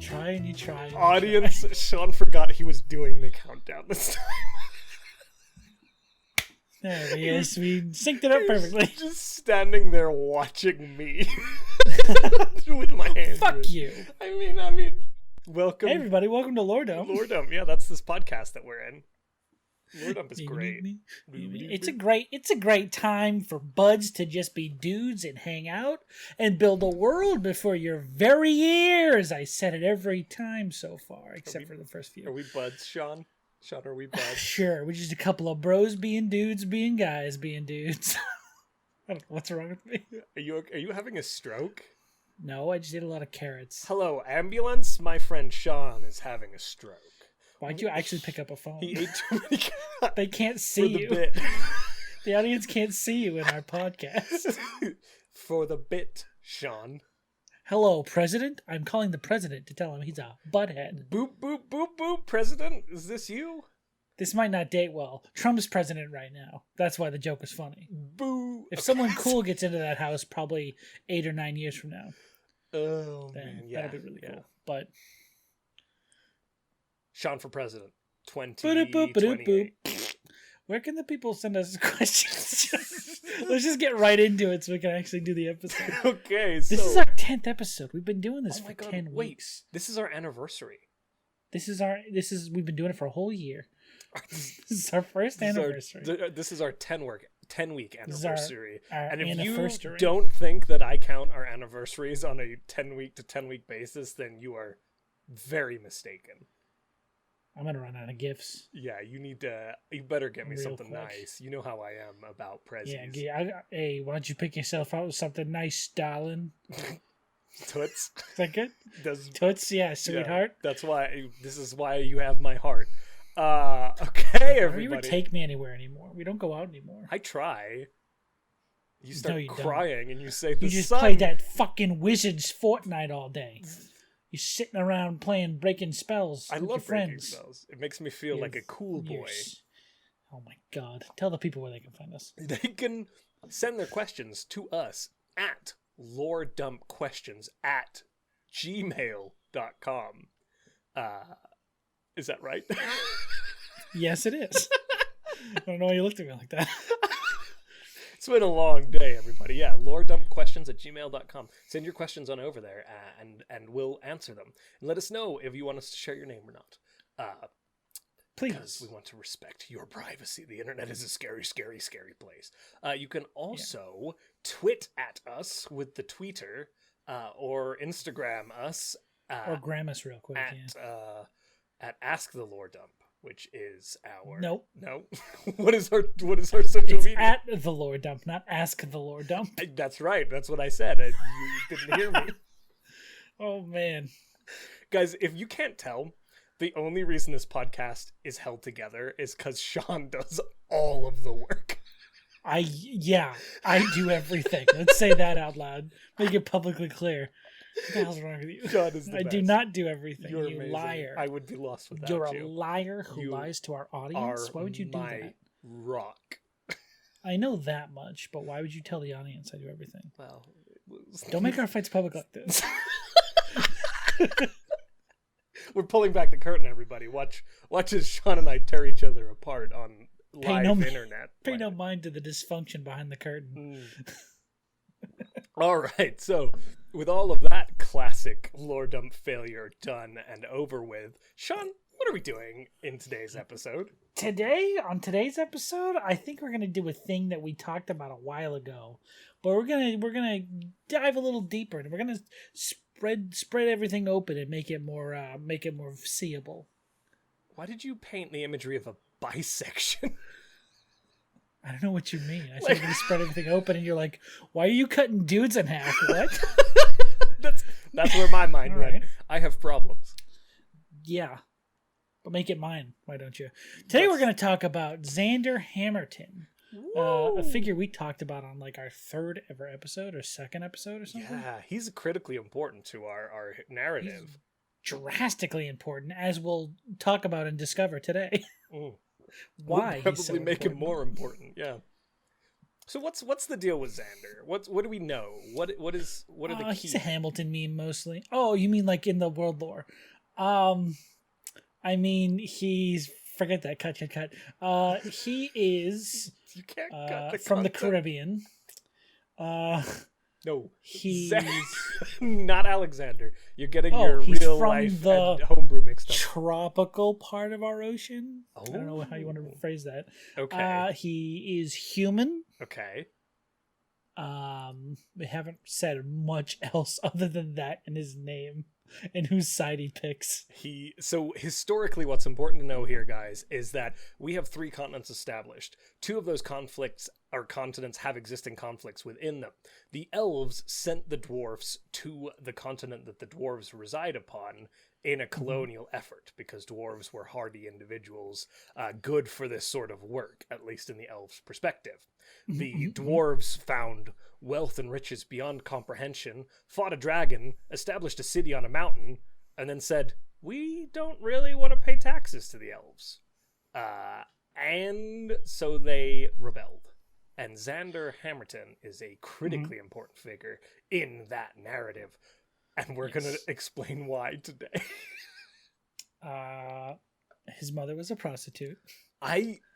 try and you try. And Audience, Sean forgot he was doing the countdown this time. There he is. We synced it up perfectly. Just standing there watching me with my hands. Fuck you. I mean, welcome. Hey everybody, welcome to Lordum. Lordum, yeah, that's this podcast that we're in. Lordum is great. It's a great time for buds to just be dudes and hang out and build a world before your very ears. I said it every time so far, except for the first few. Are we buds, Sean? Sean, are we buds? Sure, we're just a couple of bros being dudes, being guys, being dudes. I don't know what's wrong with me. Are you having a stroke? No, I just ate a lot of carrots. Hello, ambulance. My friend Sean is having a stroke. Why'd you actually pick up a phone? He ate too many carrots. They can't see for the you. Bit. The audience can't see you in our podcast. For the bit, Sean. Hello, President. I'm calling the President to tell him he's a butthead. Boop, boop, boop, boop. President, is this you? This might not date well. Trump's president right now. That's why the joke was funny. Boo. If someone cool gets into that house, probably 8 or 9 years from now. Oh, man. Yeah. That'd be really cool. But Sean for president. 2028. Where can the people send us questions? Let's just get right into it so we can actually do the episode. Okay, so... This is our 10th episode. We've been doing this for 10 weeks. This is our anniversary. We've been doing it for a whole year. This is our first anniversary. This is our 10-week anniversary. Our and if anniversary. You don't think that I count our anniversaries on a 10-week to 10-week basis, then you are very mistaken. I'm gonna run out of gifts. Yeah, you better get me something quick. Nice. You know how I am about prezzies. Yeah, hey, why don't you pick yourself out with something nice, darling? Toots. Is that good? Toots, yeah, sweetheart. Yeah, this is why you have my heart. Okay, everybody. You would take me anywhere anymore. We don't go out anymore. I try. You start No, you crying and you say You just played that fucking Wizards Fortnite all day. You're sitting around breaking spells with your friends. Breaking spells. It makes me feel like a cool boy. Oh my god. Tell the people where they can find us. They can send their questions to us at loredumpquestions@gmail.com. Is that right? Yes, it is. I don't know why you looked at me like that. It's been a long day, everybody. Yeah, loredumpquestions@gmail.com. Send your questions on over there, and we'll answer them. And let us know if you want us to share your name or not. Please. Because we want to respect your privacy. The internet is a scary, scary, scary place. You can also twit at us with the tweeter, or Instagram us. Or gram us real quick. At Ask the Lore Dump, which is our... Nope. No. What is our social media? At the Lore Dump, not Ask the Lore Dump. That's right. That's what I said. You didn't hear me. Oh, man. Guys, if you can't tell, the only reason this podcast is held together is because Sean does all of the work. I do everything. Let's say that out loud. Make it publicly clear. What the hell's wrong with you? Sean is the I best. do not do everything. You're you amazing. liar. I would be lost without You're you. a liar who lies to our audience. Why would you do that? Rock. I know that much, but why would you tell the audience I do everything? Well, don't make our fights public like this. We're pulling back the curtain, everybody. Watch as Sean and I tear each other apart on live internet. Pay no mind to the dysfunction behind the curtain. All right, so with all of that classic lore dump failure done and over with, Sean, what are we doing in today's episode? On today's episode, I think we're gonna do a thing that we talked about a while ago, but we're gonna dive a little deeper, and we're gonna spread everything open and make it more seeable. Why did you paint the imagery of a bisection? I don't know what you mean. I said we're gonna spread everything open, and you're like, "Why are you cutting dudes in half?" What? That's where my mind went. Right. I have problems. Yeah, but make it mine. Why don't you? Today we're gonna talk about Xander Hammerton, a figure we talked about on like our third ever episode or second episode or something. Yeah, he's critically important to our narrative. He's drastically important, as we'll talk about and discover today. Why we'll probably make him more important. Yeah. So what's the deal with Xander? What do we know? What are the keys? He's a Hamilton meme mostly. Oh, you mean like in the world lore? I mean he's forget that cut. He is You can't cut the from the content. Caribbean. No, he's not Alexander. You're getting Oh, your he's real from life the and homebrew mixed up. tropical part of our ocean. Oh. I don't know how you want to phrase that. Okay. He is human. Okay. We haven't said much else other than that in his name and whose side he picks. So historically, what's important to know here, guys, is that we have 3 continents established. 2 of those conflicts or continents have existing conflicts within them. The elves sent the dwarfs to the continent that the dwarves reside upon in a colonial effort, because dwarves were hardy individuals, good for this sort of work, at least in the elves' perspective. The dwarves found wealth and riches beyond comprehension, fought a dragon, established a city on a mountain, and then said, we don't really want to pay taxes to the elves. And so they rebelled. And Xander Hammerton is a critically important figure in that narrative. And we're going to explain why today. His mother was a prostitute.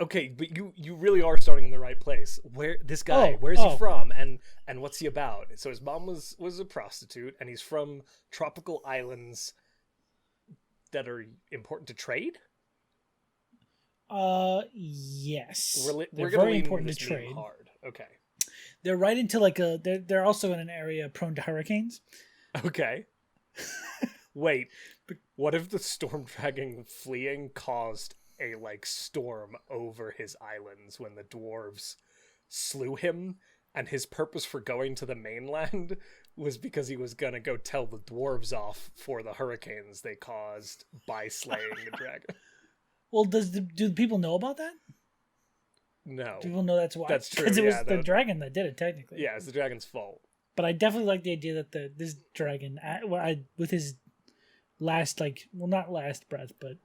Okay, but you really are starting in the right place. Where this guy, where's he from, and what's he about? So his mom was a prostitute, and he's from tropical islands that are important to trade. Yes, We're very lean important this to trade. hard. Okay. They're right into like they're also in an area prone to hurricanes. Okay. Wait, what if the storm dragon fleeing caused a storm over his islands when the dwarves slew him, and his purpose for going to the mainland was because he was gonna go tell the dwarves off for the hurricanes they caused by slaying the dragon? Well, do the people know about that? No. Do people know that's why? That's true. Because it was the dragon that did it, technically. Yeah, it's the dragon's fault. But I definitely like the idea that this dragon, with his last, not last breath, but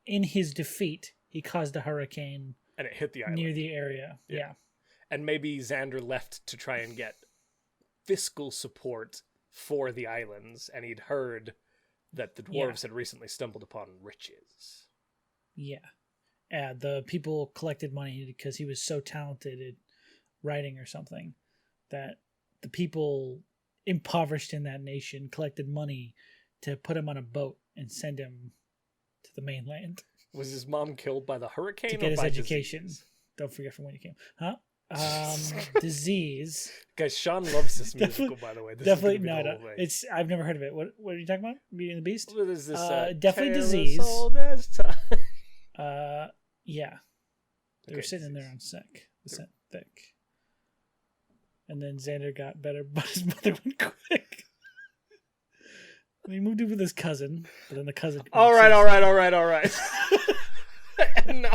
in his defeat, he caused a hurricane and it hit the island near the area. Yeah. And maybe Xander left to try and get fiscal support for the islands, and he'd heard that the dwarves had recently stumbled upon riches. Yeah. The people collected money because he was so talented at writing or something that the people impoverished in that nation collected money to put him on a boat and send him to the mainland. Was his mom killed by the hurricane to get or his by education? Disease? Don't forget from when he came. Huh? Disease. Guys, Sean loves this musical, by the way. This definitely no. It's I've never heard of it. What are you talking about? Beauty and the Beast? What is this? Definitely Disease. Yeah. They were sitting in there on sick. Thick. And then Xander got better, but his mother went quick. And he moved in with his cousin, but then the cousin. All right. No.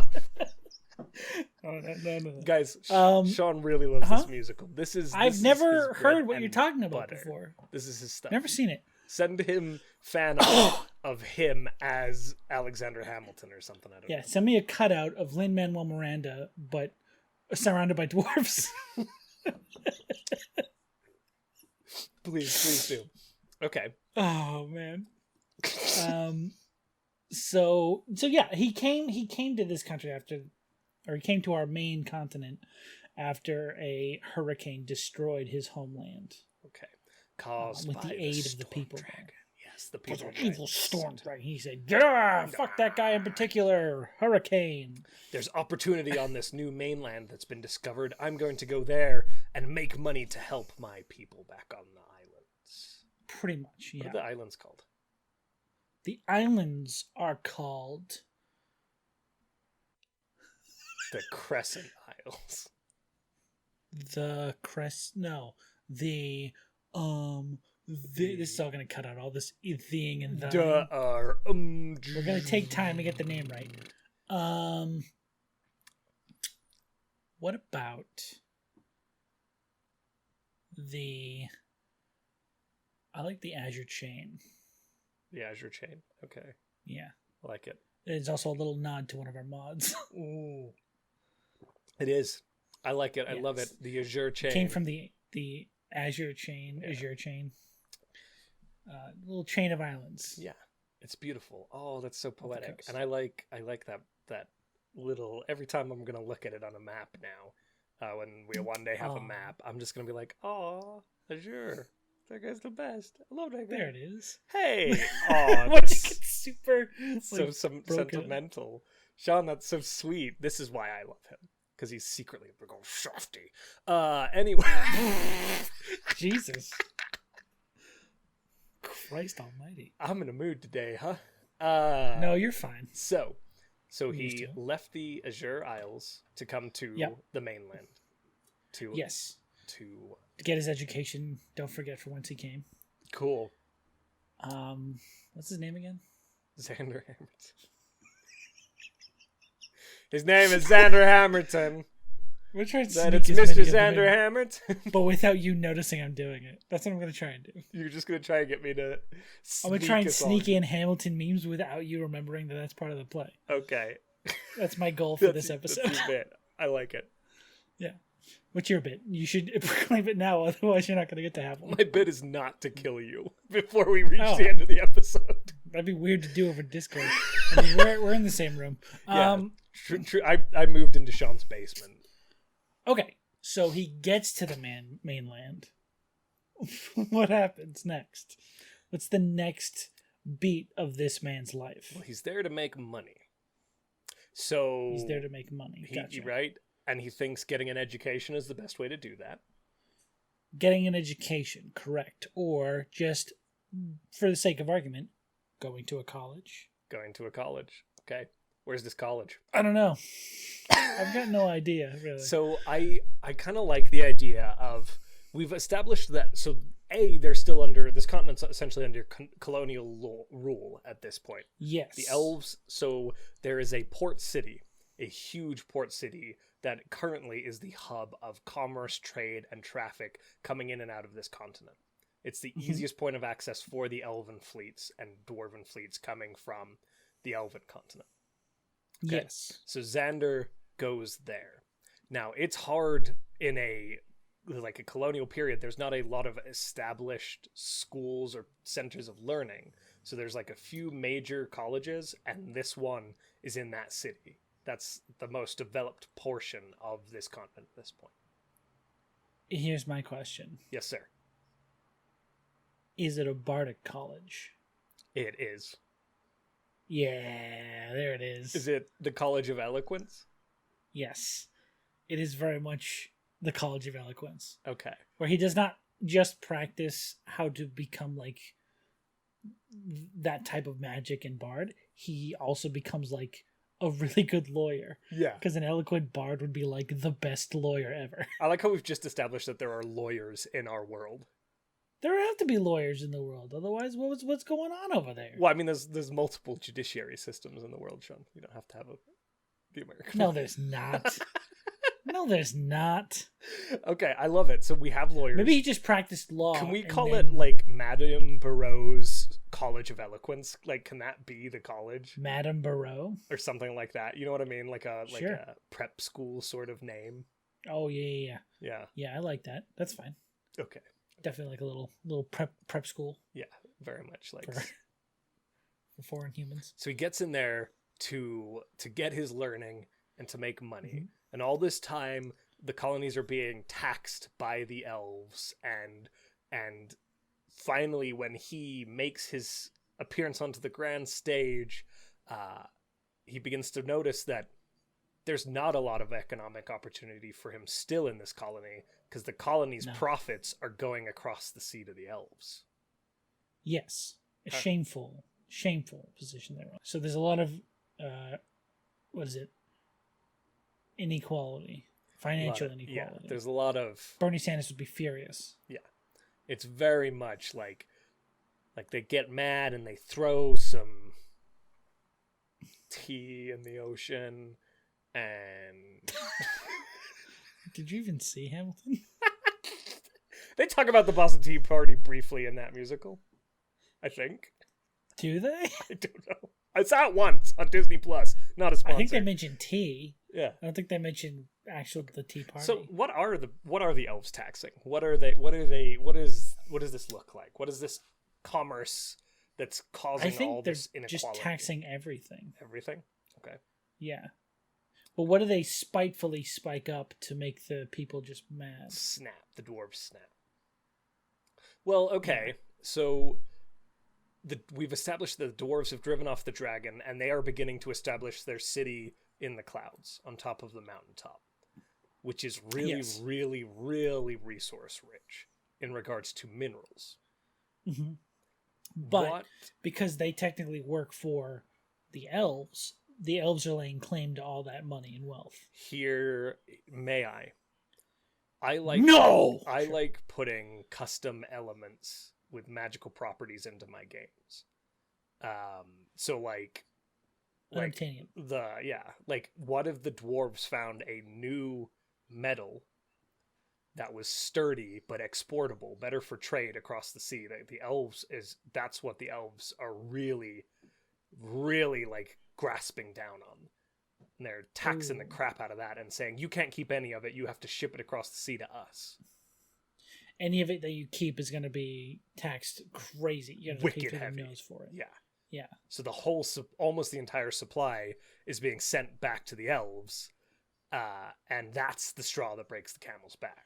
No. Guys, Sean really loves this musical. I've never heard what you're talking about before. This is his stuff. Never seen it. Send him fan art of him as Alexander Hamilton or something. I don't know. Send me a cutout of Lin-Manuel Miranda, but surrounded by dwarves. Please do. Okay. Oh man. So yeah, he came to this country he came to our main continent after a hurricane destroyed his homeland. Okay. Caused with by the aid of the people. Dragon. Yes, the people. An evil storm dragon. He said, "Yeah, fuck that guy in particular. Hurricane. There's opportunity on this new mainland that's been discovered. I'm going to go there and make money to help my people back on the islands." Pretty much, yeah. What are the islands called? The islands are called the Crescent Isles. This is all going to cut out all this thing and that. We're going to take time to get the name right. What about I like the Azure Chain. The Azure Chain. Okay. Yeah. I like it. It's also a little nod to one of our mods. Ooh. It is. I like it. I love it. Yes. The Azure chain. Came from the Azure chain. Yeah. Azure chain. Little chain of islands. Yeah, it's beautiful. Oh, that's so the poetic. coast. And I like that little. Every time I'm gonna look at it on a map now, when we one day have a Aw. map, I'm just gonna be like, oh, Azure. That guy's the best. I love that guy. There it is. Hey, oh, What that's you get super so like, some broken. sentimental. Sean, that's so sweet. This is why I love him. Because he's secretly a big old softy. Anyway. Jesus. Christ almighty. I'm in a mood today, huh? No, you're fine. So Used he to. left the Azure Isles to come to Yep. the mainland. Yes. To To get his education, don't forget from whence he came. cool. What's his name again? Xander Hammerton. His name is Xander Hammerton. We're trying to That sneak it's as Mr. many of them Xander in, Hammerton. but without you noticing I'm doing it. That's what I'm gonna try and do. You're just gonna try and get me to. I'm gonna try and us sneak on. in Hamilton memes without you remembering that that's part of the play. Okay. That's my goal for this That's episode. your bit. I like it. Yeah. What's your bit? You should proclaim it now, otherwise you're not gonna get to have one. My bit is not to kill you before we reach Oh. the end of the episode. That'd be weird to do over Discord. I mean, we're in the same room. Yeah. True. I moved into Sean's basement. Okay, so he gets to the mainland. What happens next? What's the next beat of this man's life? Well, he's there to make money. So He's there to make money. Gotcha. right? And he thinks getting an education is the best way to do that. Getting an education, correct. Or just, for the sake of argument, going to a college. Going to a college. Okay. Where's this college? I don't know. I've got no idea, really. So I kind of like the idea of, we've established that, so they're still under, this continent's essentially under colonial rule at this point. Yes. The elves, so there is a port city, a huge port city that currently is the hub of commerce, trade, and traffic coming in and out of this continent. It's the easiest point of access for the elven fleets and dwarven fleets coming from the elven continent. Okay. Yes. So Xander goes there. Now, it's hard in a colonial period. There's not a lot of established schools or centers of learning. So there's like a few major colleges, and this one is in that city. That's the most developed portion of this continent at this point. Here's my question. Yes, sir. Is it a bardic college? It is. Yeah, there it is. Is it the College of Eloquence? Yes. It is very much the College of Eloquence, Okay. where he does not just practice how to become like that type of magic and bard. He also becomes like a really good lawyer, Yeah. because an eloquent bard would be like the best lawyer ever. I like how we've just established that there are lawyers in our world. There have to be lawyers in the world, otherwise, what's going on over there? Well, I mean, there's multiple judiciary systems in the world, Sean. You don't have to have the American. No, there's not. No, there's not. Okay, I love it. So we have lawyers. Maybe he just practiced law. Can we and call then it like Madame Barreau's College of Eloquence? Like, can that be the college Madame Barreau? or something like that? You know what I mean? Like a Sure. a prep school sort of name. Oh yeah. Yeah. Yeah, I like that. That's fine. Okay. Definitely like a little prep school Yeah. Very much like. for foreign humans. So he gets in there to get his learning and to make money. Mm-hmm. And all this time, the colonies are being taxed by the elves, and finally, when he makes his appearance onto the grand stage, he begins to notice that there's not a lot of economic opportunity for him still in this colony, because the colony's profits are going across the sea to the elves. Yes, a shameful position there. So there's a lot of what is it? Inequality, financial inequality. Yeah, there's a lot of. Bernie Sanders would be furious. Yeah, it's very much like they get mad and they throw some tea in the ocean, and Did you even see Hamilton? they talk about the Boston Tea Party briefly in that musical. I think. Do they? I don't know. I saw it once on Disney Plus. Not a sponsor. I think they mentioned tea. Yeah. I don't think they mentioned the tea party. So what are the elves taxing? What does this look like? What is this commerce that's causing I think all they're this inequality? just taxing everything. Everything? Okay. Yeah. But what do they spitefully spike up to make the people just mad? Snap. The dwarves snap. Well, okay. So we've established that the dwarves have driven off the dragon, and they are beginning to establish their city in the clouds on top of the mountaintop, which is really, really, really resource rich in regards to minerals. Mm-hmm. But because they technically work for the elves are laying claim to all that money and wealth. Here, may I like putting custom elements with magical properties into my games. So like what if the dwarves found a new metal that was sturdy but exportable, better for trade across the sea? That's what the elves are really, really like grasping down on. And they're taxing the crap out of that and saying, you can't keep any of it, you have to ship it across the sea to us. Any of it that you keep is going to be taxed crazy. You have to pay through the nose for it. Yeah. So the whole, almost the entire supply is being sent back to the elves, and that's the straw that breaks the camel's back.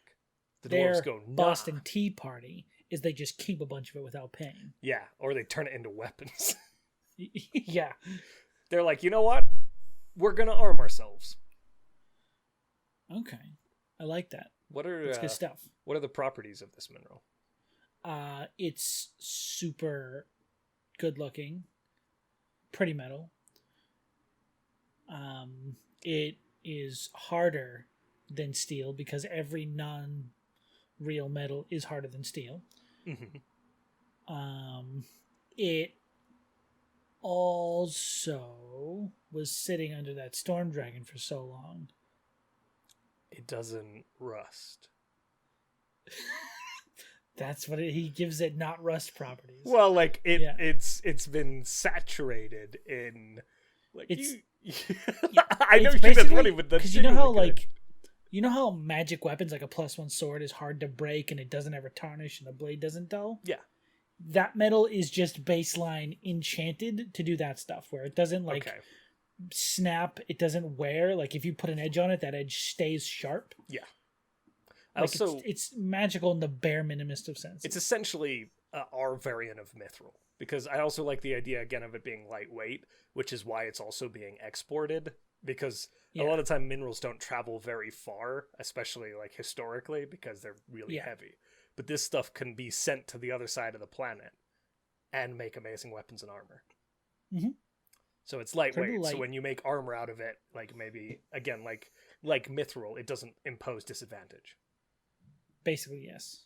The dwarves go, nah. Boston Tea Party is they just keep a bunch of it without paying. Yeah, or they turn it into weapons. Yeah. They're like, you know what? We're going to arm ourselves. Okay. I like that. That's good stuff. What are the properties of this mineral? It's super good looking. Pretty metal. It is harder than steel because every non-real metal is harder than steel. Mm-hmm. It also was sitting under that storm dragon for so long. It doesn't rust. That's what he gives it, not rust properties. Well, like it's been saturated in like I know that's funny, but that's because you know how magic weapons like a +1 sword is hard to break and it doesn't ever tarnish and the blade doesn't dull. Yeah, that metal is just baseline enchanted to do that stuff where it doesn't snap, it doesn't wear. Like if you put an edge on it, that edge stays sharp. Yeah. Like it's magical in the bare minimest of sense. It's essentially our variant of mithril, because I also like the idea again of it being lightweight, which is why it's also being exported, because a lot of time minerals don't travel very far, especially like historically, because they're really heavy. But this stuff can be sent to the other side of the planet and make amazing weapons and armor. Mm-hmm. So it's lightweight. So when you make armor out of it, like maybe again like mithril, it doesn't impose disadvantage. Basically, yes.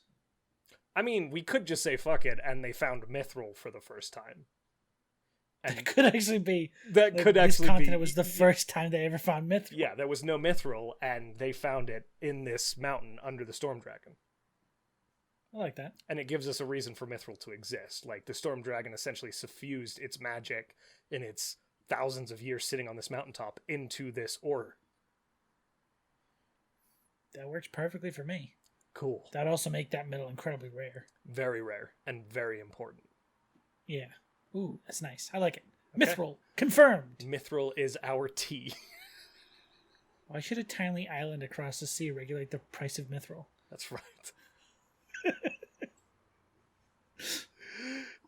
I mean, we could just say fuck it, and they found mithril for the first time. And that could actually be. This continent was the first time they ever found mithril. Yeah, there was no mithril, and they found it in this mountain under the storm dragon. I like that. And it gives us a reason for mithril to exist. Like, the storm dragon essentially suffused its magic in its thousands of years sitting on this mountaintop into this ore. That works perfectly for me. Cool. That'd also make that metal incredibly rare. Very rare and very important. Yeah. Ooh, that's nice. I like it. Okay. Mithril. Confirmed. Mithril is our tea. Why should a tiny island across the sea regulate the price of mithril? That's right.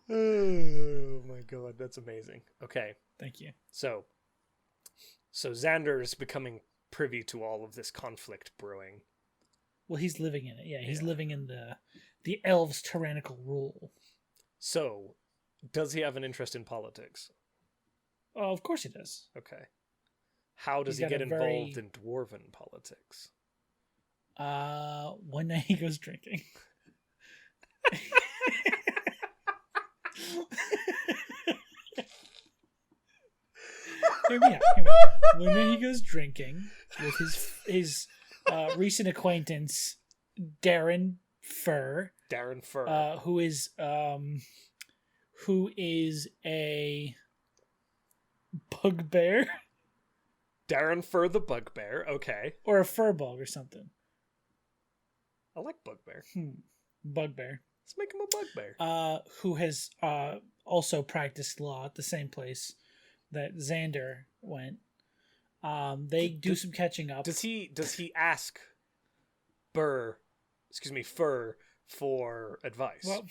Oh my god, that's amazing. Okay. Thank you. So Xander is becoming privy to all of this conflict brewing. Well, he's living in it. Yeah, he's living in the elves' tyrannical rule. So, does he have an interest in politics? Oh, of course he does. Okay. How does he get involved in dwarven politics? One night he goes drinking. Hear me out. One night he goes drinking with his recent acquaintance Darren Fur. Who is a bugbear. Darren Fur the Bugbear. Okay. Or a furball or something. I like Bugbear. Bugbear. Let's make him a Bugbear. Who has also practiced law at the same place that Xander went. They do some catching up. Does he ask Fur for advice? Well,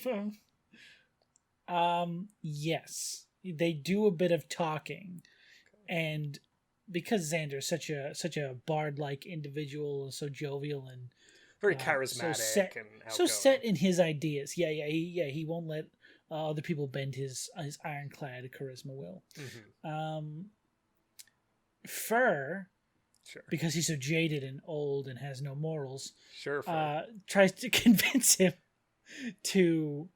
yes. They do a bit of talking. And because Xander's such a bard-like individual, so jovial and very charismatic and outgoing. So set in his ideas. He won't let other people bend his ironclad charisma will. Fur, sure, because he's so jaded and old and has no morals, sure, tries to convince him to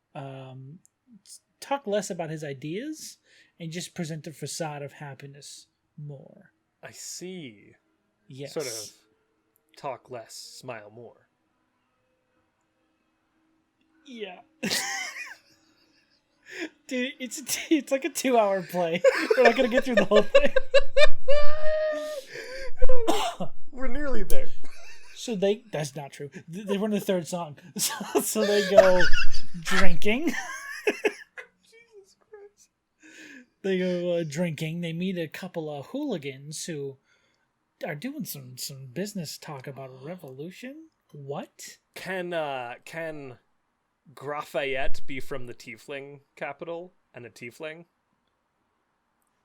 talk less about his ideas and just present the facade of happiness more. I see. Yes. Sort of talk less, smile more. Yeah. Dude, it's like a 2-hour play. We're not gonna get through the whole thing. We're nearly there. So that's not true. They run the third song. So they go drinking. Jesus Christ. They go drinking. They meet a couple of hooligans who are doing some business talk about a revolution. What? Can Grafayette be from the Tiefling capital and a Tiefling?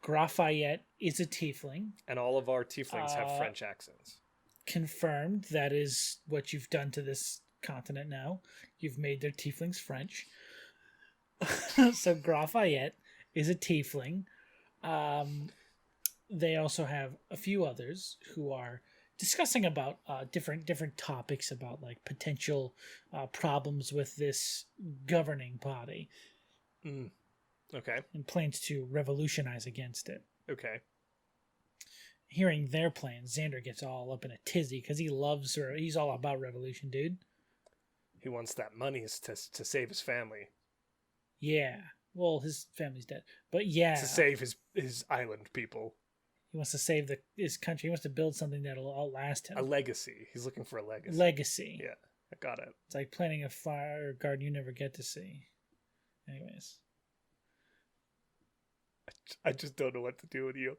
Grafayette is a Tiefling. And all of our Tieflings have French accents. Confirmed. That is what you've done to this continent now. You've made their Tieflings French. So Grafayette is a Tiefling. They also have a few others who are discussing about different topics about like potential problems with this governing body. Okay. And plans to revolutionize against it. Okay. Hearing their plans, Xander gets all up in a tizzy because he loves her. He's all about revolution, dude. He wants that money to save his family. Yeah. Well, his family's dead. But yeah. To save his island people. He wants to save his country. He wants to build something that'll outlast him. A legacy. He's looking for a legacy. Legacy. Yeah, I got it. It's like planting a fire garden you never get to see. Anyways. I just don't know what to do with you.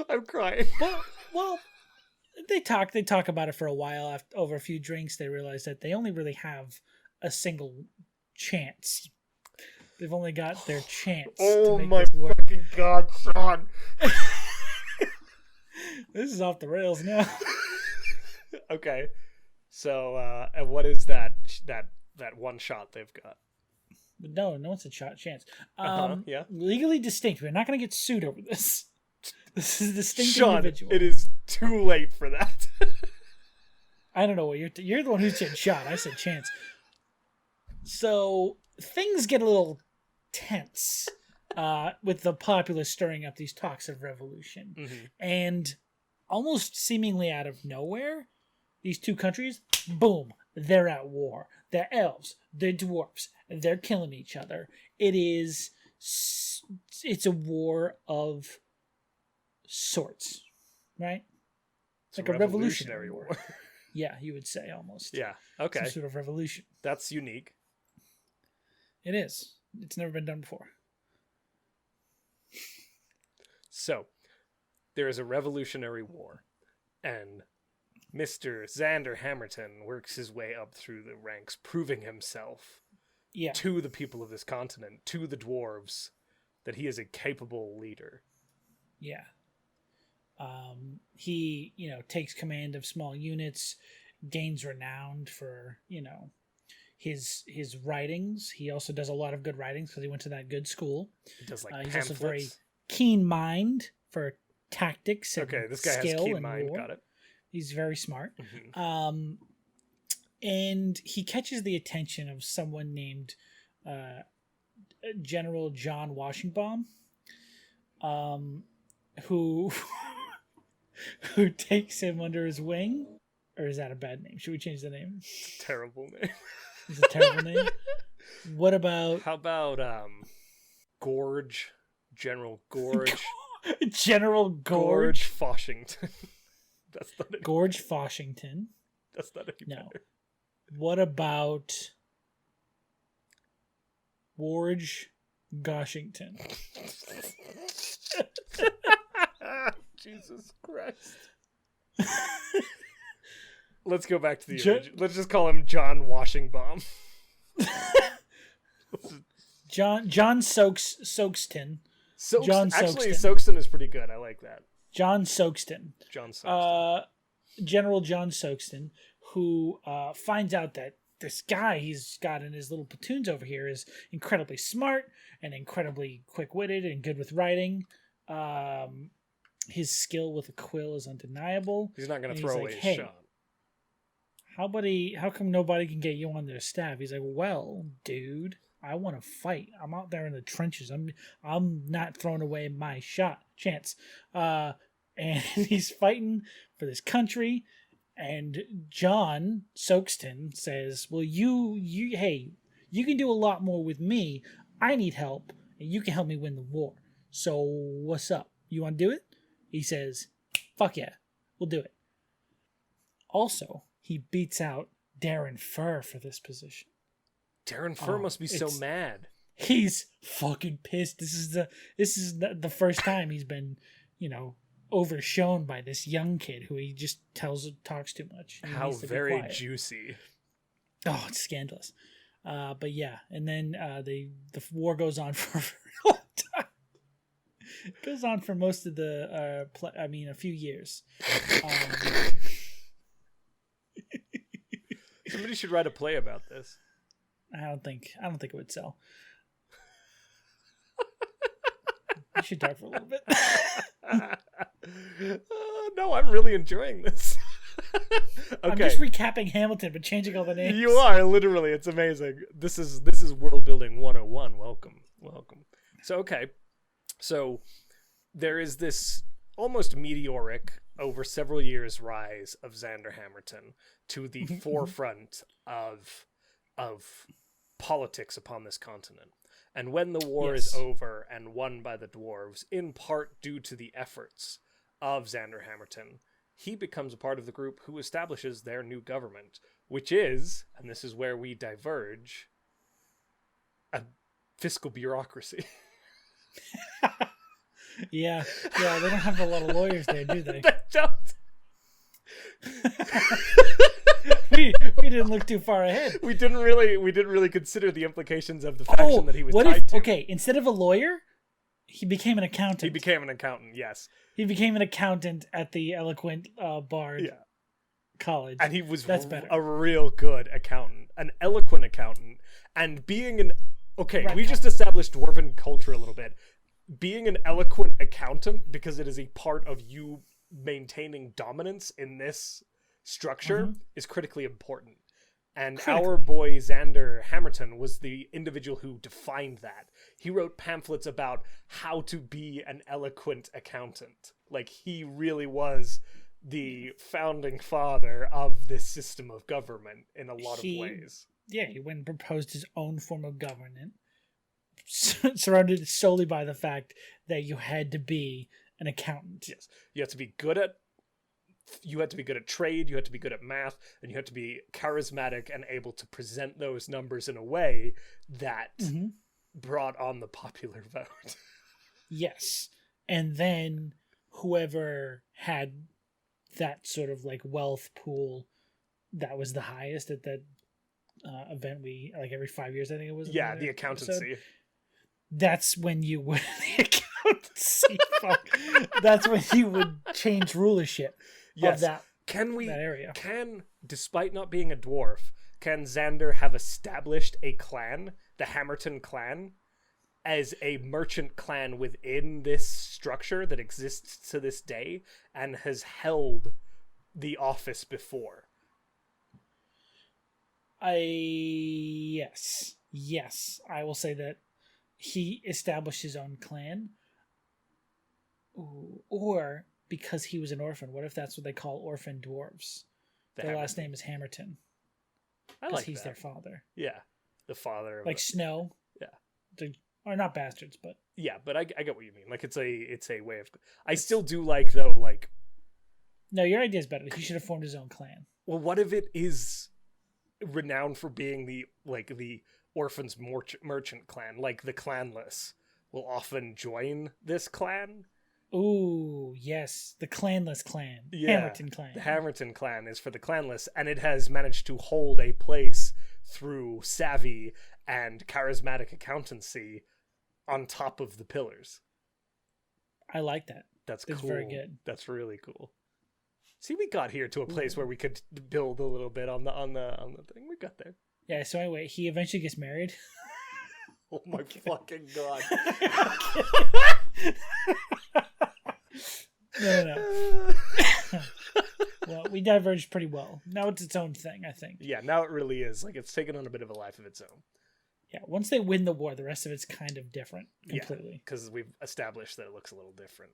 I'm crying. Well, they talk about it for a while. Over a few drinks, they realize that they only really have a single chance. They've only got their chance. Oh to make my this work. fucking God, Sean! This is off the rails now. Okay, so and what is that one shot they've got? No one's a chance. Yeah. Legally distinct. We're not going to get sued over this. This is a distinct Sean, individual. it is too late for that. I don't know what you're the one who said shot. I said chance. So things get a little tense with the populace stirring up these talks of revolution. Mm-hmm. And almost seemingly out of nowhere, these two countries, boom, they're at war. They're elves, they're dwarves, they're killing each other. It's a war of sorts, right? It's like a revolutionary war. Yeah, you would say almost. Yeah, okay. Some sort of revolution. That's unique. It is. It's never been done before. So, there is a revolutionary war, and Mr. Xander Hammerton works his way up through the ranks, proving himself to the people of this continent, to the dwarves, that he is a capable leader. Yeah. He, takes command of small units, gains renown for, his writings. He also does a lot of good writings because he went to that good school. He does he's also very keen mind for tactics and this guy skill has keen and mind. war. Got it. He's very smart. Mm-hmm. And he catches the attention of someone named General John Washington, who takes him under his wing. Or is that a bad name? Should we change the name? It's a terrible name. It's a terrible name. What about... How about Gorge General Gorge. General Gorge. Washington. That's not any, Gorge Washington. That's not any better. What about Gorge Goshington? Jesus Christ. Let's go back to the original. Let's just call him John Washingbaum. John Soakston. Actually, Soakston is pretty good. I like that. John Soakston. General John Soakston, who finds out that this guy he's got in his little platoons over here is incredibly smart and incredibly quick-witted and good with writing. His skill with a quill is undeniable. He's not going to throw away his shot. How come nobody can get you on their staff? He's like, well, dude, I want to fight. I'm out there in the trenches. I'm not throwing away my chance. And he's fighting for this country. And John Soakston says, well, hey, you can do a lot more with me. I need help, and you can help me win the war. So what's up? You want to do it? He says, fuck yeah, we'll do it. Also, he beats out Darren Furr for this position. Darren Furr must be so mad. He's fucking pissed. This is the first time he's been, overshown by this young kid who he just talks too much. How very juicy. Oh, it's scandalous. But yeah, and then the war goes on for a long time. It goes on for most of the a few years. Somebody should write a play about this. I don't think it would sell. We should talk for a little bit. No, I'm really enjoying this. Okay. I'm just recapping Hamilton, but changing all the names. You are, literally. It's amazing. This is world building 101. Welcome. So there is this almost meteoric, over several years, rise of Xander Hammerton to the forefront of politics upon this continent. And when the war is over and won by the Dwarves, in part due to the efforts of Xander Hammerton, he becomes a part of the group who establishes their new government, which is, and this is where we diverge, a fiscal bureaucracy. Yeah, they don't have a lot of lawyers there, do they? They don't. we didn't look too far ahead. We didn't really consider the implications of the faction that he was tied to. Okay, instead of a lawyer, he became an accountant. He became an accountant, yes. He became an accountant at the Eloquent Bard College. And he was That's better. A real good accountant, an eloquent accountant. And being an... Okay, we just established Dwarven culture a little bit. Being an eloquent accountant, because it is a part of you maintaining dominance in this structure, is critically important. And our boy Xander Hammerton was the individual who defined that. He wrote pamphlets about how to be an eloquent accountant. Like, he really was the founding father of this system of government in a lot of ways. Yeah, he went and proposed his own form of government, surrounded solely by the fact that you had to be an accountant. Yes, you had to be good at trade, you had to be good at math, and you had to be charismatic and able to present those numbers in a way that brought on the popular vote. Yes. And then whoever had that sort of like wealth pool that was the highest at that event, we like every 5 years, I think it was. Yeah, the accountancy. Episode. That's when you would the accountancy. That's when you would change rulership. Yes. Of that, that area. Despite not being a dwarf, can Xander have established a clan, the Hammerton clan, as a merchant clan within this structure that exists to this day and has held the office before? Yes, I will say that he established his own clan. Or because he was an orphan. What if that's what they call orphan dwarves? Their last name is Hammerton. I like he's that. Their father. Yeah, the father. Like Snow. Yeah. The Or not bastards, but yeah, but I get what you mean. Like it's a way of. I still do like though. Like, no, your idea is better. He should have formed his own clan. well, what if it is renowned for being the orphans merchant clan? Like the clanless will often join this clan. Ooh, yes, the clanless clan, Hammerton clan. The Hammerton clan is for the clanless, and it has managed to hold a place through savvy and charismatic accountancy on top of the pillars. I like that. That's cool. Very good. That's really cool. See, we got here to a place where we could build a little bit on the thing. We got there. Yeah. So anyway, he eventually gets married. Oh my fucking god! No. Well, we diverged pretty well. Now it's its own thing, I think. Yeah, now it really is. Like, it's taken on a bit of a life of its own. Yeah, once they win the war, the rest of it's kind of different completely. Because we've established that it looks a little different.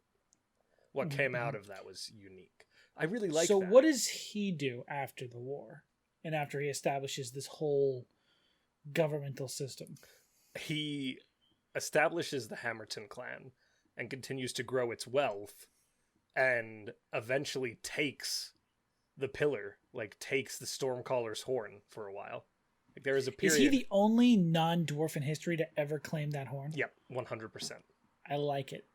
What came out of that was unique. I really like that. So what does he do after the war? And after he establishes this whole governmental system? He establishes the Hammerton clan and continues to grow its wealth and eventually takes the pillar, like takes the Stormcaller's horn for a while. Like there is a period. Is he the only non-dwarf in history to ever claim that horn? Yep, 100%. I like it.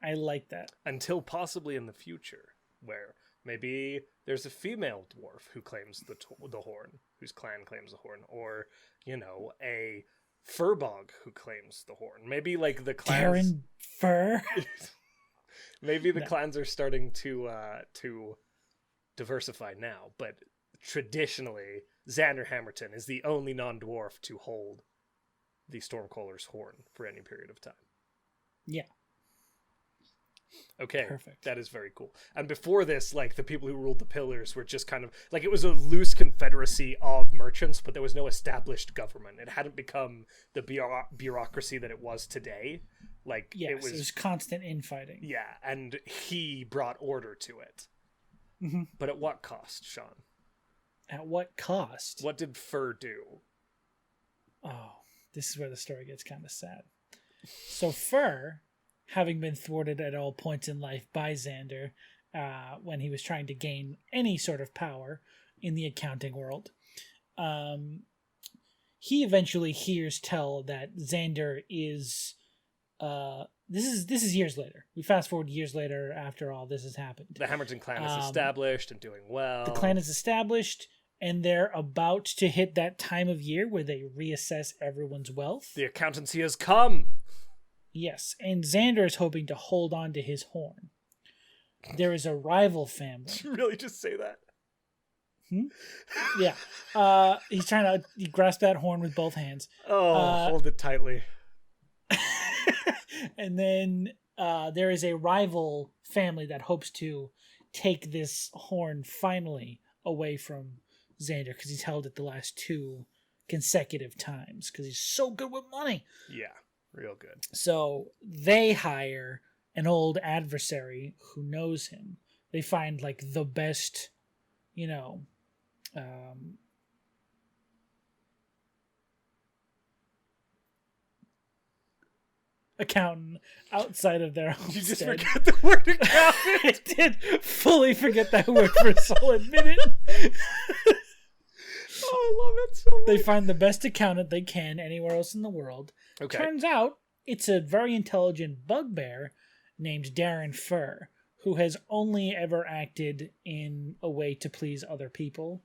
I like that. Until possibly in the future, where maybe there's a female dwarf who claims the horn, whose clan claims the horn, or, you know, a Furbog who claims the horn. Maybe like the clans. Darren Fur. Maybe the clans are starting to diversify now, but traditionally, Xander Hammerton is the only non-dwarf to hold the Stormcaller's horn for any period of time. Yeah. Okay, perfect. That is very cool. And before this, like, the people who ruled the pillars were just kind of like, it was a loose confederacy of merchants, but there was no established government. It hadn't become the bureaucracy that it was today. Like, yes, it was constant infighting. Yeah, and he brought order to it. Mm-hmm. But at what cost, Sean? At what cost? What did Fur do? Oh, this is where the story gets kind of sad. So Fur, having been thwarted at all points in life by Xander when he was trying to gain any sort of power in the accounting world, he eventually hears tell that Xander is... This is years later. We fast forward years later after all this has happened. The Hammerton clan is established and doing well. The clan is established, and they're about to hit that time of year where they reassess everyone's wealth. The accountancy has come. Yes, and Xander is hoping to hold on to his horn. There is a rival family. Did you really just say that? Yeah. He's trying to grasp that horn with both hands. Oh, hold it tightly. And then there is a rival family that hopes to take this horn finally away from Xander because he's held it the last 2 consecutive times because he's so good with money. Yeah, real good. So they hire an old adversary who knows him. They find like the best, accountant outside of their homestead. Did you just forget the word accountant? I did fully forget that word for a solid minute. Oh, I love it so much. They find the best accountant they can anywhere else in the world. Okay. Turns out it's a very intelligent bugbear named Darren Fur, who has only ever acted in a way to please other people.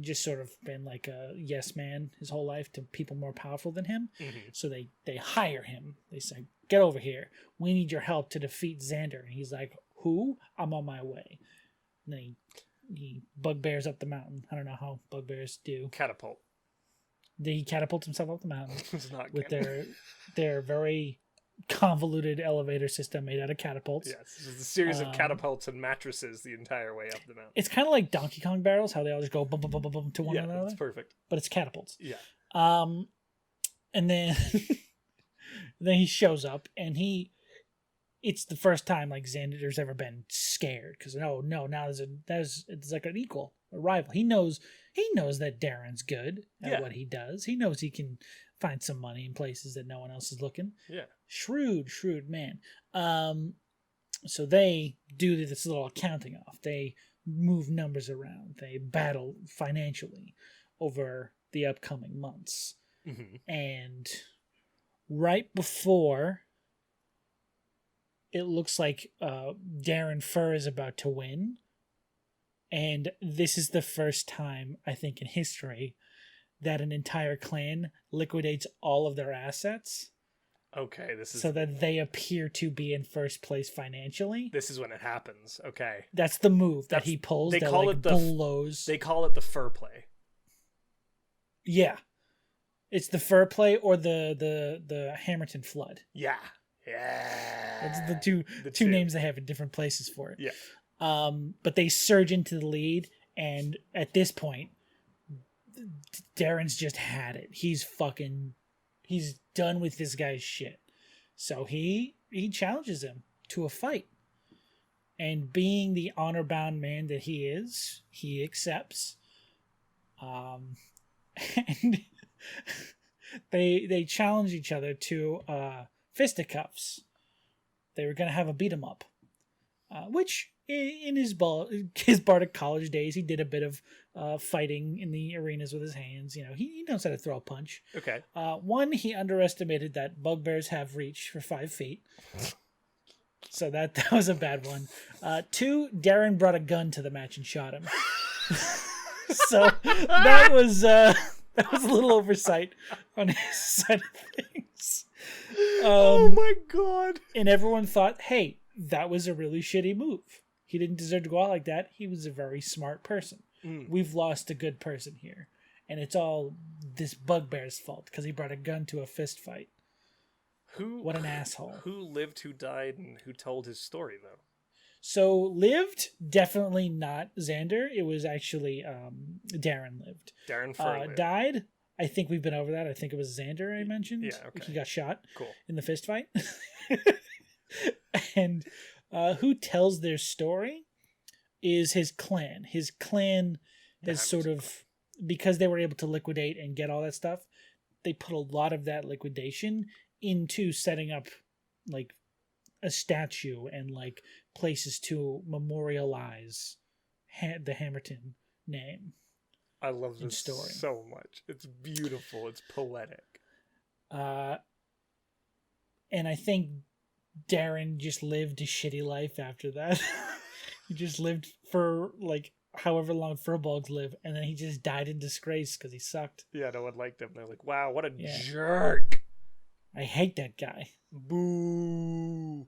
Just sort of been like a yes man his whole life to people more powerful than him. Mm-hmm. So they hire him. They say, get over here. We need your help to defeat Xander. And he's like, who? I'm on my way. And then he bugbears up the mountain. I don't know how bugbears do. Catapult. He catapults himself up the mountain It's not with their very convoluted elevator system made out of catapults. Yes, it's a series of catapults and mattresses the entire way up the mountain. It's kind of like Donkey Kong barrels, how they all just go bum, bum, bum, bum, bum to one another. Yeah, that's perfect. But it's catapults. Yeah. And then then he shows up, and it's the first time like Xander's ever been scared because now it's like an equal, a rival. He knows that Darren's good at what he does. He knows he can find some money in places that no one else is looking. Yeah. Shrewd man. So they do this little accounting off. They move numbers around. They battle financially over the upcoming months. Mm-hmm. And right before it looks like Darren Fur is about to win, and this is the first time, I think, in history that an entire clan liquidates all of their assets. Okay, this is... So that they appear to be in first place financially. This is when it happens. Okay. That's the move that he pulls. They that call like it the blows. They call it the fur play. Yeah. It's the fur play or the Hammerton flood. Yeah. Yeah. That's the two names they have in different places for it. Yeah. But they surge into the lead, and at this point, Darren's just had it. He's done with this guy's shit. So he challenges him to a fight. And being the honor-bound man that he is, he accepts. And they challenge each other to fisticuffs. They were going to have a beat 'em up, which in his Bardic college days, he did a bit of fighting in the arenas with his hands. You know, he knows how to throw a punch. Okay. One, he underestimated that bugbears have reach for 5 feet. So that was a bad one. 2, Darren brought a gun to the match and shot him. So that was a little oversight on his side of things. Oh my god. And everyone thought, hey, that was a really shitty move. He didn't deserve to go out like that. He was a very smart person. We've lost a good person here. And it's all this bugbear's fault because he brought a gun to a fist fight. What an asshole. Who lived, who died, and who told his story, though? So lived, definitely not Xander. It was actually Darren lived. Darren Fur lived. Died, I think we've been over that. I think it was Xander I mentioned. Yeah, okay. He got shot in the fist fight. And who tells their story is his clan. His clan has sort of, because they were able to liquidate and get all that stuff, they put a lot of that liquidation into setting up like a statue and like places to memorialize the Hammerton name. I love this story so much. It's beautiful. It's poetic. And I think Darren just lived a shitty life after that. He just lived for like however long furbolgs live, and then he just died in disgrace because he sucked. Yeah, no one liked him. They're like, wow, what a jerk. I hate that guy. Boo.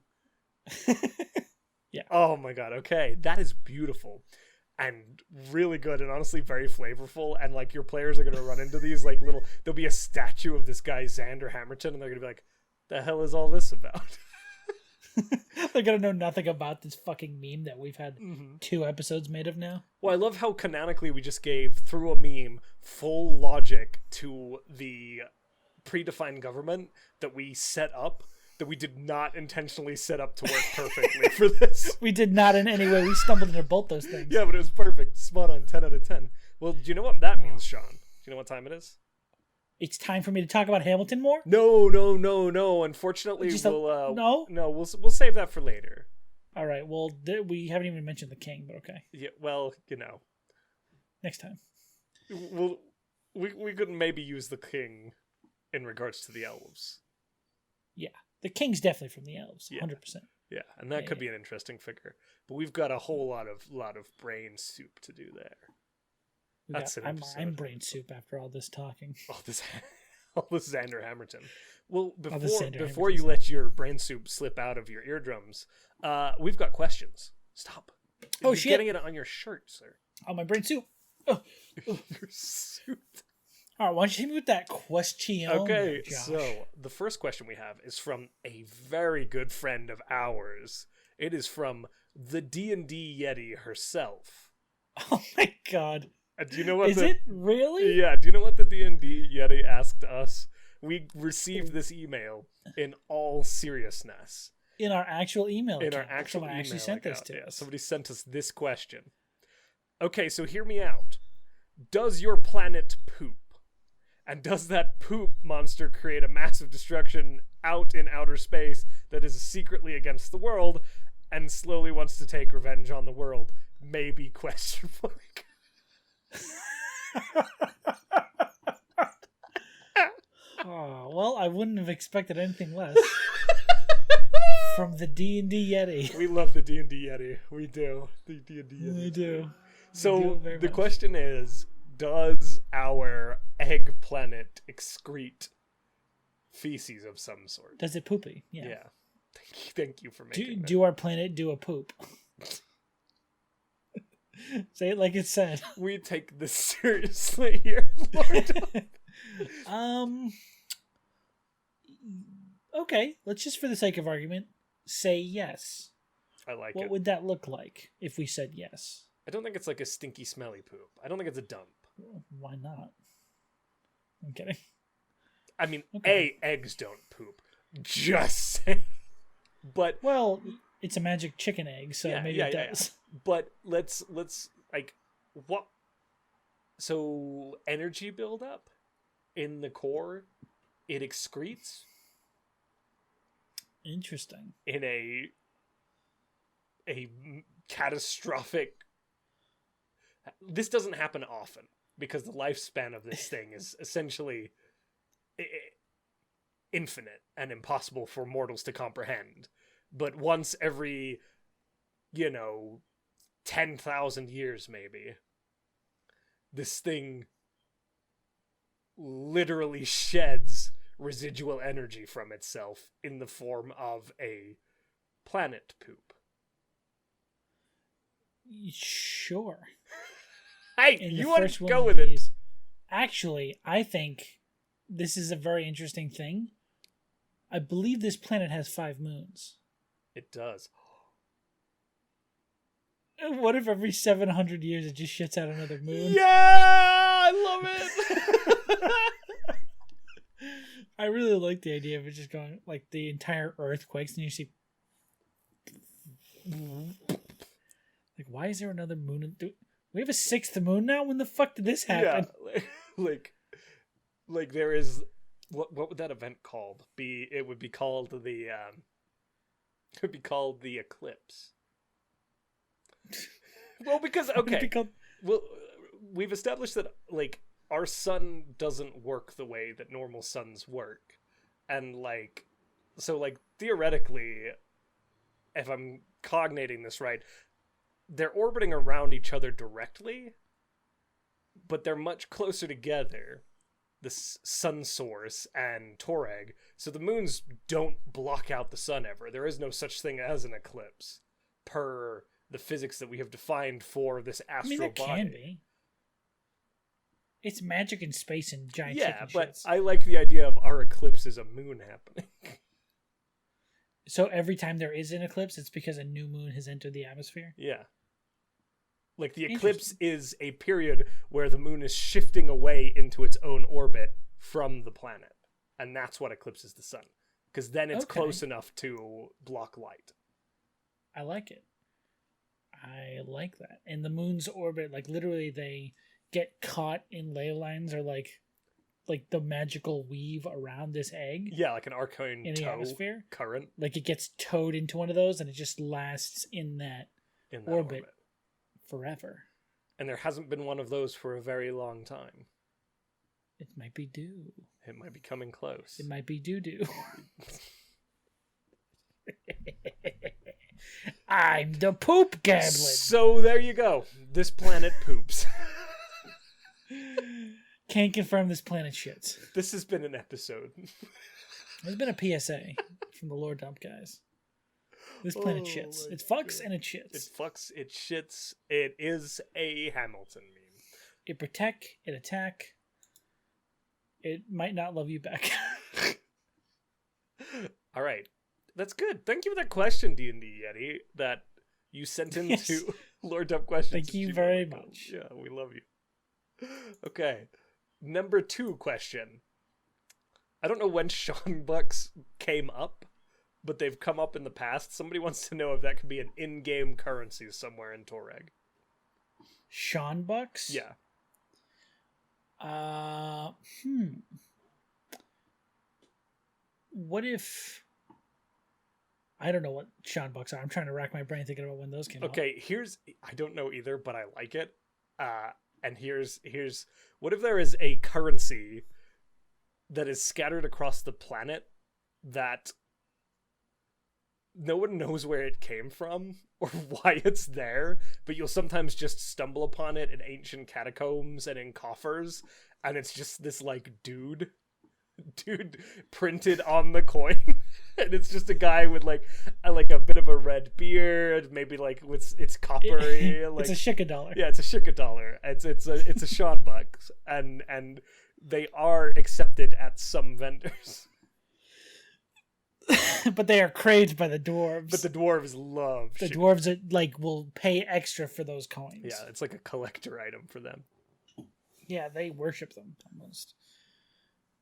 Yeah. Oh my god, okay. That is beautiful and really good and honestly very flavorful. And like your players are going to run into these like little, there'll be a statue of this guy, Xander Hammerton, and they're going to be like, the hell is all this about? They're going to know nothing about this fucking meme that we've had 2 episodes made of now. Well, I love how canonically we just gave, through a meme, full logic to the predefined government that we set up, that we did not intentionally set up to work perfectly for this. We did not in any way. We stumbled into both those things. Yeah, but it was perfect. Spot on. 10 out of 10. Well, do you know what that means, Sean? Do you know what time it is? It's time for me to talk about Hamilton more? No. Unfortunately, we'll save that for later. All right. Well, we haven't even mentioned the king, but okay. Yeah. Well, you know, next time. We could maybe use the king in regards to the elves. Yeah, the king's definitely from the elves, 100%. Yeah, and that could be an interesting figure. But we've got a whole lot of brain soup to do there. I'm brain soup after all this talking. All this Xander Hammerton. Well, before Hammerton. You let your brain soup slip out of your eardrums, we've got questions. Stop. Oh, You're shit. Getting it on your shirt, sir. Oh, my brain soup. Oh. Your suit. All right, why don't you hit me with that question? Okay, Josh? so the first question we have is from a very good friend of ours. It is from the D&D Yeti herself. Oh my god. Do you know what it really? Yeah, do you know what the D&D Yeti asked us? We received this email in all seriousness. In our actual email In account. our actual Someone email actually sent account. this to us. Somebody sent us this question. Okay, so hear me out. Does your planet poop? And does that poop monster create a massive destruction out in outer space that is secretly against the world and slowly wants to take revenge on the world? Maybe question mark. Oh, well, I wouldn't have expected anything less from the D&D Yeti. We love the D&D Yeti. We do. The D&D Yeti. We do. So the question is, does our egg planet excrete feces of some sort? Does it poopy? Yeah. Thank you for making do our planet do a poop? Say it like it said. We take this seriously here, Lord. Okay, let's just for the sake of argument say yes. I like it. What would that look like if we said yes? I don't think it's like a stinky, smelly poop. I don't think it's a dump. Why not? I'm kidding. I mean, okay. Eggs don't poop. Just saying. But well, it's a magic chicken egg, so maybe it does. Yeah. But let's like what? So energy buildup in the core, it excretes. Interesting. In a catastrophic. This doesn't happen often because the lifespan of this thing is essentially infinite and impossible for mortals to comprehend. But once every, 10,000 years maybe, this thing literally sheds residual energy from itself in the form of a planet poop. Sure. Hey, you want to go with it? Actually, I think this is a very interesting thing. I believe this planet has 5 moons. It does. What if every 700 years it just shits out another moon? Yeah! I love it! I really like the idea of it just going, like, the entire Earth quakes and you see... Like, why is there another moon? We have a 6th moon now? When the fuck did this happen? Yeah, like there is... What would that event called be? It would be called the... It would be called the eclipse. Well, because, okay. Well, we've established that, like, our sun doesn't work the way that normal suns work. And, like, so, like, theoretically, if I'm cognating this right, they're orbiting around each other directly, but they're much closer together, the sun source and Torag, so the moons don't block out the sun ever. There is no such thing as an eclipse, per the physics that we have defined for this astral body. Can be. It's magic in space and giant chicken but shits. I like the idea of our eclipse is a moon happening. So every time there is an eclipse, it's because a new moon has entered the atmosphere? Yeah. Like, the eclipse is a period where the moon is shifting away into its own orbit from the planet. And that's what eclipses the sun. Because then it's close enough to block light. I like it. I like that. And the moon's orbit, like, literally they get caught in ley lines or, like the magical weave around this egg. Yeah, like an arcane in the atmosphere current. Like, it gets towed into one of those and it just lasts in that orbit forever. And there hasn't been one of those for a very long time. It might be due. It might be coming close. It might be doo-doo. I'm the poop goblin. So there you go. This planet poops. Can't confirm this planet shits. This has been an episode. There's been a PSA from the Lore Dump guys. This planet shits. It fucks and it shits. It fucks, it shits. It is a Hamilton meme. It protect, it attack. It might not love you back. All right. That's good. Thank you for that question, D&D Yeti, that you sent into Lore Dump Questions. Thank you very much. Yeah, we love you. Okay. Number 2 question. I don't know when Sean Bucks came up, but they've come up in the past. Somebody wants to know if that could be an in-game currency somewhere in Torag. Sean Bucks? Yeah. Uh, What if... I don't know what Sean bucks are. I'm trying to rack my brain thinking about when those came out. Okay, I don't know either, but I like it. And here's what if there is a currency that is scattered across the planet that no one knows where it came from or why it's there, but you'll sometimes just stumble upon it in ancient catacombs and in coffers, and it's just this like dude printed on the coin. And it's just a guy with like a bit of a red beard, maybe like it's coppery. Like, it's a $10. Yeah, it's a $10. It's a Sean bucks, and they are accepted at some vendors. But they are craved by the dwarves. But the dwarves love the dwarves like will pay extra for those coins. Yeah, it's like a collector item for them. Yeah, they worship them almost.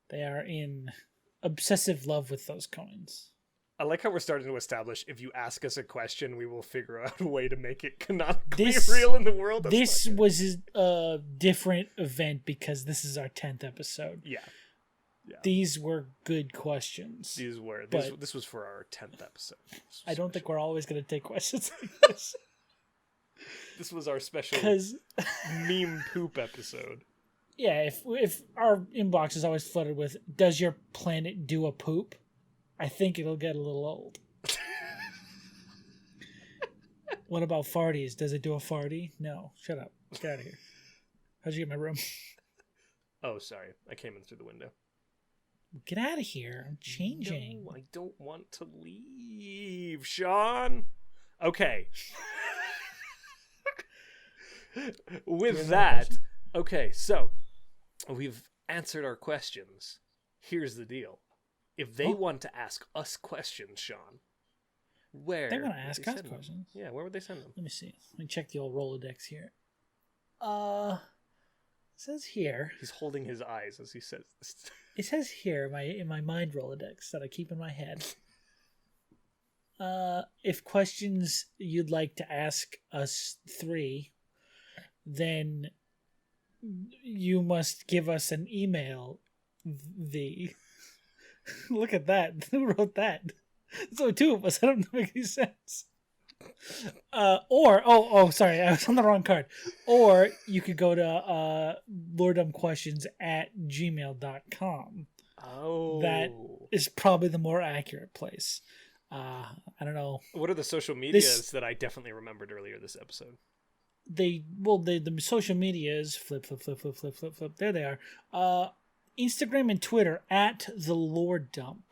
They are in obsessive love with those coins. I like how we're starting to establish if you ask us a question, we will figure out a way to make it canonically real in the world. This was a different event because this is our 10th episode. Yeah. These were good questions. This was for our 10th episode. I don't think we're always going to take questions like this. This was our special meme poop episode. Yeah, if our inbox is always flooded with, does your planet do a poop? I think it'll get a little old. What about farties? Does it do a farty? No. Shut up. Get out of here. How'd you get my room? Oh, sorry. I came in through the window. Get out of here. I'm changing. No, I don't want to leave, Sean. Okay. With that, okay, so we've answered our questions. Here's the deal. If they want to ask us questions, Sean, where they're going to ask us questions. Yeah, where would they send them? Let me see. Let me check the old Rolodex here. It says here. He's holding his eyes as he says this. It says here in my mind Rolodex that I keep in my head. If questions you'd like to ask us three, then you must give us an email. Look at that. Who wrote that? There's only two of us. I don't make any sense. Sorry, I was on the wrong card. Or you could go to lordumquestions@gmail.com. Oh. That is probably the more accurate place. I don't know. What are the social medias that I definitely remembered earlier this episode? The social medias flip. There they are. Instagram and Twitter @thelordump.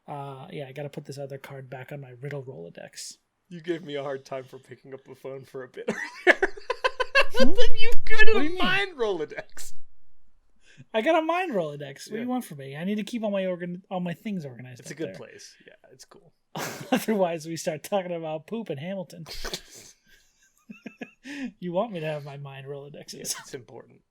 I got to put this other card back on my riddle Rolodex. You gave me a hard time for picking up the phone for a bit earlier. You could have a mind Rolodex. I got a mind Rolodex. What do you want from me? I need to keep all my things organized. It's a good place. Yeah, it's cool. Otherwise, we start talking about poop in Hamilton. You want me to have my mind Rolodexes? Yes, it's important.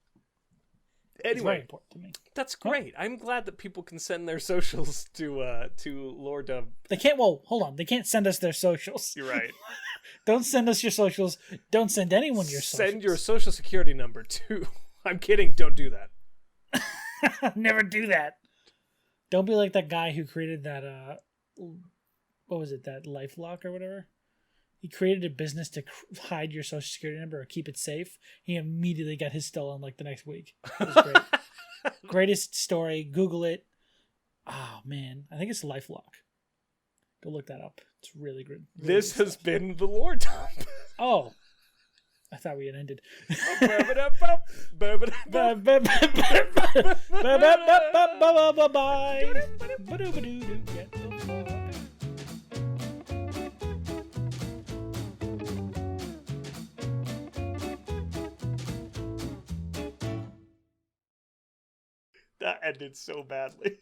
Anyway, it's very important to me. That's great. I'm glad that people can send their socials to Lord Dub. They can't. Well, hold on. They can't send us their socials. You're right. Don't send us your socials. Don't send anyone your socials. Send your social security number too. I'm kidding. Don't do that. Never do that. Don't be like that guy who created that. What was it? That LifeLock or whatever. He created a business to hide your social security number or keep it safe. He immediately got his stolen like the next week. It was great. Greatest story. Google it. Oh, man. I think it's LifeLock. Go look that up. It's really good. Really this has been the Lore Dump. Oh. I thought we had ended. That ended so badly.